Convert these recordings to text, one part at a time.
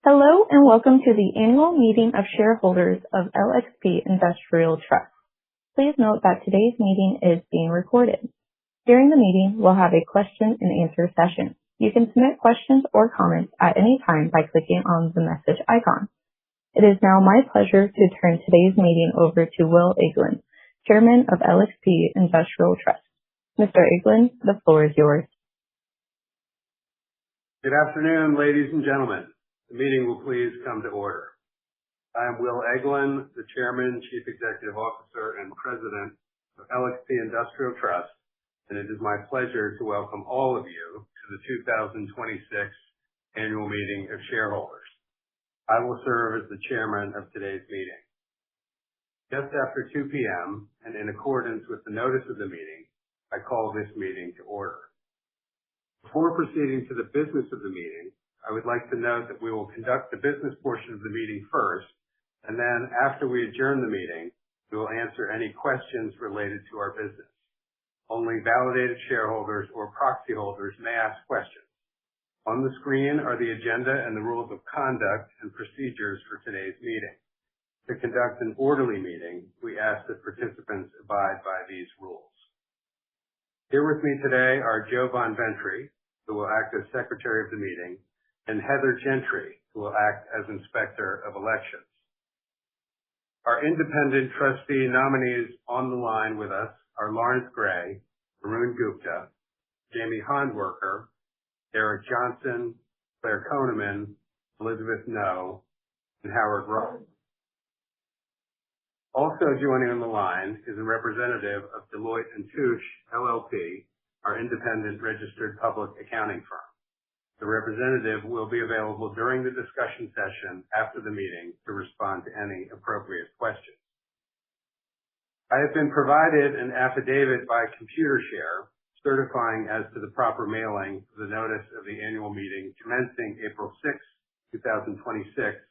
Hello and welcome to the Annual Meeting of Shareholders of LXP Industrial Trust. Please note that today's meeting is being recorded. During the meeting, we'll have a question and answer session. You can submit questions or comments at any time by clicking on the message icon. It is now my pleasure to turn today's meeting over to Will Eglin, Chairman of LXP Industrial Trust. Mr. Eglin, the floor is yours. Good afternoon, ladies and gentlemen. The meeting will please come to order. I am Will Eglin, the Chairman, Chief Executive Officer, and President of LXP Industrial Trust, and it is my pleasure to welcome all of you to the 2026 Annual Meeting of Shareholders. I will serve as the Chairman of today's meeting. Just after 2 p.m., and in accordance with the notice of the meeting, I call this meeting to order. Before proceeding to the business of the meeting, I would like to note that we will conduct the business portion of the meeting first, and then after we adjourn the meeting, we will answer any questions related to our business. Only validated shareholders or proxy holders may ask questions. On the screen are the agenda and the rules of conduct and procedures for today's meeting. To conduct an orderly meeting, we ask that participants abide by these rules. Here with me today are Joe Von Ventry, who will act as Secretary of the meeting, and Heather Gentry, who will act as Inspector of Elections. Our independent trustee nominees on the line with us are Lawrence Gray, Arun Gupta, Jamie Handwerker, Derek Johnson, Claire Koneman, Elizabeth No, and Howard Ross. Also joining on the line is a representative of Deloitte & Touche, LLP, our independent registered public accounting firm. The representative will be available during the discussion session after the meeting to respond to any appropriate questions. I have been provided an affidavit by Computershare certifying as to the proper mailing of the notice of the annual meeting commencing April 6, 2026,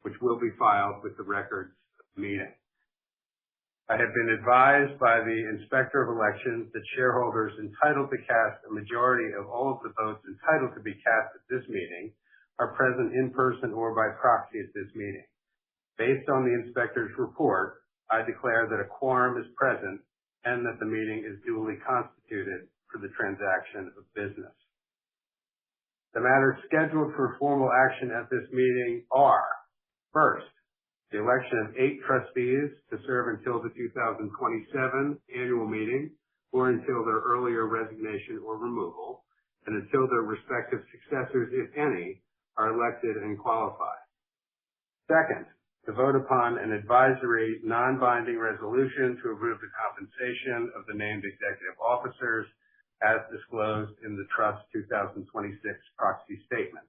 which will be filed with the records of the meeting. I have been advised by the Inspector of Elections that shareholders entitled to cast a majority of all of the votes entitled to be cast at this meeting are present in person or by proxy at this meeting. Based on the Inspector's report, I declare that a quorum is present and that the meeting is duly constituted for the transaction of business. The matters scheduled for formal action at this meeting are, first, the election of 8 trustees to serve until the 2027 annual meeting or until their earlier resignation or removal, and until their respective successors, if any, are elected and qualified. Second, to vote upon an advisory, non-binding resolution to approve the compensation of the named executive officers as disclosed in the Trust 2026 proxy statement.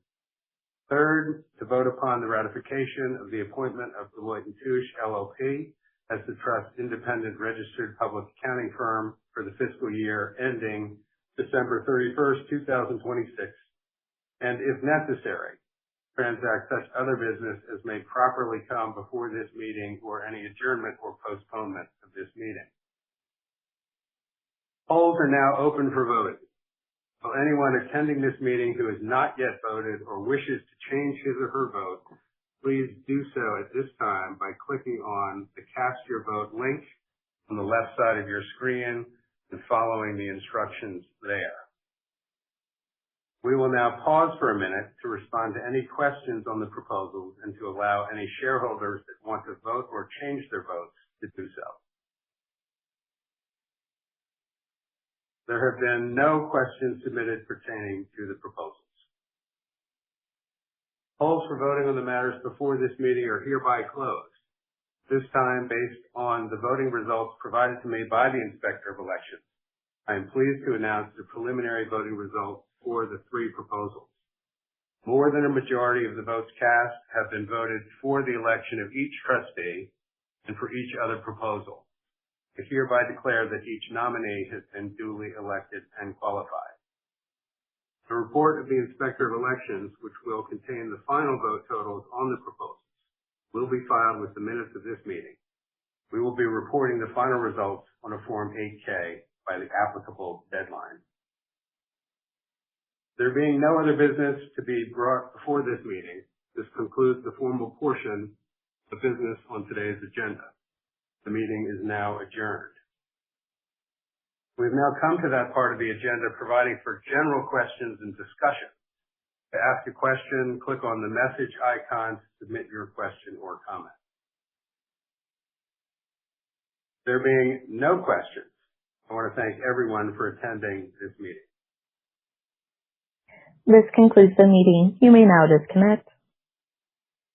Third, to vote upon the ratification of the appointment of Deloitte & Touche, LLP, as the Trust's independent registered public accounting firm for the fiscal year ending December 31st, 2026, and if necessary, transact such other business as may properly come before this meeting or any adjournment or postponement of this meeting. Polls are now open for voting. So anyone attending this meeting who has not yet voted or wishes to change his or her vote, please do so at this time by clicking on the Cast Your Vote link on the left side of your screen and following the instructions there. We will now pause for a minute to respond to any questions on the proposals and to allow any shareholders that want to vote or change their votes to do so. There have been no questions submitted pertaining to the proposals. Polls for voting on the matters before this meeting are hereby closed. This time, based on the voting results provided to me by the Inspector of Elections, I am pleased to announce the preliminary voting results for the 3 proposals. More than a majority of the votes cast have been voted for the election of each trustee and for each other proposal. I hereby declare that each nominee has been duly elected and qualified. The report of the Inspector of Elections, which will contain the final vote totals on the proposals, will be filed with the minutes of this meeting. We will be reporting the final results on a Form 8-K by the applicable deadline. There being no other business to be brought before this meeting, this concludes concludes the formal portion of business on today's agenda. The meeting is now adjourned. We've now come to that part of the agenda providing for general questions and discussion. To ask a question, click on the message icon to submit your question or comment. There being no questions, I want to thank everyone for attending this meeting. This concludes the meeting. You may now disconnect.